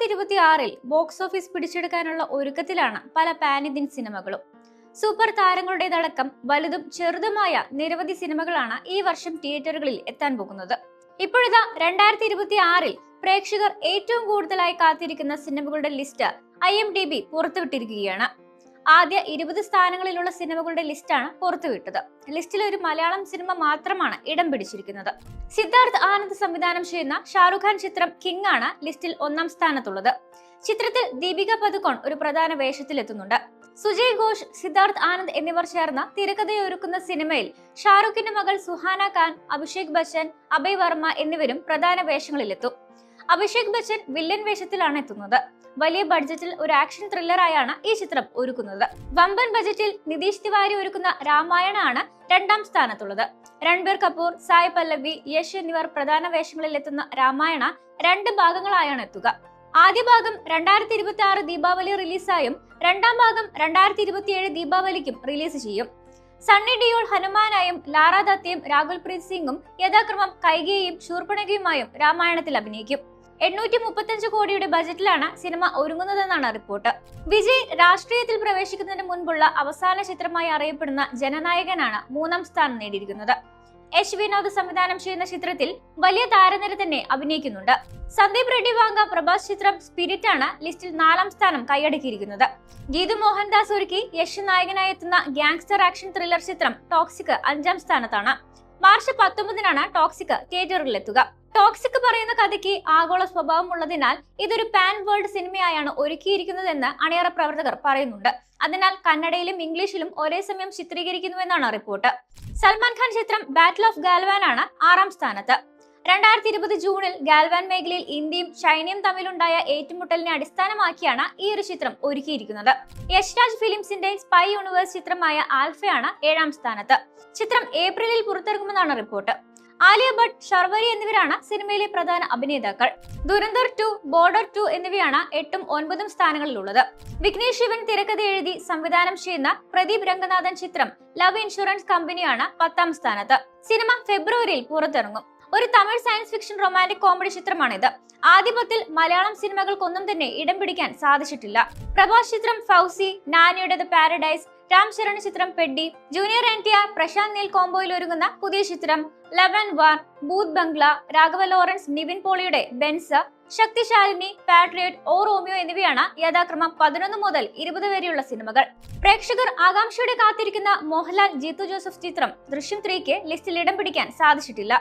2026 box office പിടിച്ചെടുക്കാനുള്ള ഒരുക്കത്തിലാണ് പല pan Indian സിനിമകളും. സൂപ്പർ താരങ്ങളുടേതടക്കം വലുതും ചെറുതുമായ നിരവധി സിനിമകളാണ് ഈ വർഷം തിയേറ്ററുകളിൽ എത്താൻ പോകുന്നത്. ഇപ്പോഴിതാ 2026 പ്രേക്ഷകർ ഏറ്റവും കൂടുതലായി കാത്തിരിക്കുന്ന സിനിമകളുടെ ലിസ്റ്റ് IMDb പുറത്തുവിട്ടിരിക്കുകയാണ്. ആദ്യ 20 സ്ഥാനങ്ങളിലുള്ള സിനിമകളുടെ ലിസ്റ്റാണ് പുറത്തുവിട്ടത്. ലിസ്റ്റിൽ ഒരു മലയാളം സിനിമ മാത്രമാണ് ഇടം പിടിച്ചിരിക്കുന്നത്. സിദ്ധാർത്ഥ് ആനന്ദ് സംവിധാനം ചെയ്യുന്ന ഷാറുഖ് ഖാൻ ചിത്രം കിങ് ആണ് ലിസ്റ്റിൽ 1ാം സ്ഥാനത്തുള്ളത്. ചിത്രത്തിൽ ദീപിക പദുക്കോൺ ഒരു പ്രധാന വേഷത്തിലെത്തുന്നുണ്ട്. സുജയ് ഘോഷ്, സിദ്ധാർത്ഥ് ആനന്ദ് എന്നിവർ ചേർന്ന് തിരക്കഥയൊരുക്കുന്ന സിനിമയിൽ ഷാറുഖിന്റെ മകൾ സുഹാന ഖാൻ, അഭിഷേക് ബച്ചൻ, അഭയ് വർമ്മ എന്നിവരും പ്രധാന വേഷങ്ങളിലെത്തും. അഭിഷേക് ബച്ചൻ വില്ലൻ വേഷത്തിലാണ് എത്തുന്നത്. വലിയ ബഡ്ജറ്റിൽ ഒരു ആക്ഷൻ ത്രില്ലറായാണ് ഈ ചിത്രം ഒരുക്കുന്നത്. വമ്പൻ ബജറ്റിൽ നിതീഷ് തിവാരി ഒരുക്കുന്ന രാമായണ ആണ് 2ാം സ്ഥാനത്തുള്ളത്. രൺബീർ കപൂർ, സായ് പല്ലവി, യശ് എന്നിവർ പ്രധാന വേഷങ്ങളിൽ എത്തുന്ന രാമായണ 2 ഭാഗങ്ങളായാണ് എത്തുക. ആദ്യ ഭാഗം 2026 ദീപാവലി റിലീസായും 2ാം ഭാഗം 2027 ദീപാവലിക്കും റിലീസ് ചെയ്യും. സണ്ണി ഡിയോൾ ഹനുമാനായും ലാറ ദത്തയും രാഘുൽ പ്രീത് സിംഗും യഥാക്രമം കൈകേയും ശൂർപ്പണഖയുമായും രാമായണത്തിൽ അഭിനയിക്കും. 835 കോടിയുടെ ബജറ്റിലാണ് സിനിമ ഒരുങ്ങുന്നതെന്നാണ് റിപ്പോർട്ട്. വിജയ് രാഷ്ട്രീയത്തിൽ പ്രവേശിക്കുന്നതിന് മുൻപുള്ള അവസാന ചിത്രമായി അറിയപ്പെടുന്ന ജനനായകനാണ് 3ാം സ്ഥാനം നേടിയിരിക്കുന്നത്. എച്ച് വിനോദ് സംവിധാനം ചെയ്യുന്ന ചിത്രത്തിൽ വലിയ താരനിര തന്നെ അഭിനയിക്കുന്നുണ്ട്. സന്ദീപ് റെഡ്ഡി വാങ്ക പ്രഭാസ് ചിത്രം സ്പിരിറ്റ് ആണ് ലിസ്റ്റിൽ 4ാം സ്ഥാനം കൈയടക്കിയിരിക്കുന്നത്. ഗീതു മോഹൻദാസ് ഒരുക്കി യശ് നായകനായി എത്തുന്ന ഗാങ്സ്റ്റർ ആക്ഷൻ ത്രില്ലർ ചിത്രം ടോക്സിക് 5ാം സ്ഥാനത്താണ്. March 19 toxic തിയേറ്ററുകളിലെത്തുക. ടോക്സിക് പറയുന്ന കഥയ്ക്ക് ആഗോള സ്വഭാവം ഉള്ളതിനാൽ ഇതൊരു പാൻ വേൾഡ് സിനിമയായാണ് ഒരുക്കിയിരിക്കുന്നതെന്ന് അണിയറ പ്രവർത്തകർ പറയുന്നുണ്ട്. അതിനാൽ കന്നഡയിലും ഇംഗ്ലീഷിലും ഒരേ സമയം ചിത്രീകരിക്കുന്നുവെന്നാണ് റിപ്പോർട്ട്. സൽമാൻ ഖാൻ ചിത്രം ബാറ്റിൽ ഓഫ് ഗാൽവാൻ ആണ് 6ാം സ്ഥാനത്ത്. 2020 ജൂണിൽ ഗാൽവാൻ മേഖലയിൽ ഇന്ത്യയും ചൈനയും തമ്മിലുണ്ടായ ഏറ്റുമുട്ടലിനെ അടിസ്ഥാനമാക്കിയാണ് ഈ ഒരു ചിത്രം ഒരുക്കിയിരിക്കുന്നത്. യശ് രാജ് ഫിലിംസിന്റെ സ്പൈ യൂണിവേഴ്സ് ചിത്രമായ ആൽഫയാണ് 7ാം സ്ഥാനത്ത്. ചിത്രം ഏപ്രിലിൽ പുറത്തിറങ്ങുമെന്നാണ് റിപ്പോർട്ട്. ആലിയ ഭട്ട്, ശർവരി എന്നിവരാണ് സിനിമയിലെ പ്രധാന അഭിനേതാക്കൾ. ദുരന്തർ 2, ബോർഡർ 2 എന്നിവയാണ് 8ഉം 9ഉം സ്ഥാനങ്ങളിലുള്ളത്. വിഘ്നേഷ് ശിവൻ തിരക്കഥ എഴുതി സംവിധാനം ചെയ്യുന്ന പ്രദീപ് രംഗനാഥൻ ചിത്രം ലവ് ഇൻഷുറൻസ് കമ്പനിയാണ് 10ാം സ്ഥാനത്ത്. സിനിമ ഫെബ്രുവരിയിൽ പുറത്തിറങ്ങും. ഒരു Tamil science fiction romantic comedy ചിത്രമാണിത്. ആദ്യ 10ൽ മലയാളം സിനിമകൾക്കൊന്നും തന്നെ ഇടം പിടിക്കാൻ സാധിച്ചിട്ടില്ല. പ്രഭാസ് ചിത്രം ഫൗസി, നാനിയുടെ ദ പാരഡൈസ്, രാം ചരൺ ചിത്രം പെഡ്ഡി, ജൂനിയർ NTR, പ്രശാന്ത് നീൽ കോംബോയിൽ ഒരുങ്ങുന്ന പുതിയ ചിത്രം ലെവൻ വാർ, ബൂത്ത് ബംഗ്ല, രാഘവ ലോറൻസ്, നിവിൻ പോളിയുടെ Benz, Shakthisalini, patriot, o Romeo എന്നിവയാണ് യഥാക്രമം 11 മുതൽ 20 വരെയുള്ള സിനിമകൾ. പ്രേക്ഷകർ ആകാംക്ഷയോടെ കാത്തിരിക്കുന്ന മോഹൻലാൽ, ജീത്തു ജോസഫ് ചിത്രം ദൃശ്യം 3ക്ക് ലിസ്റ്റിൽ ഇടം പിടിക്കാൻ സാധിച്ചിട്ടില്ല.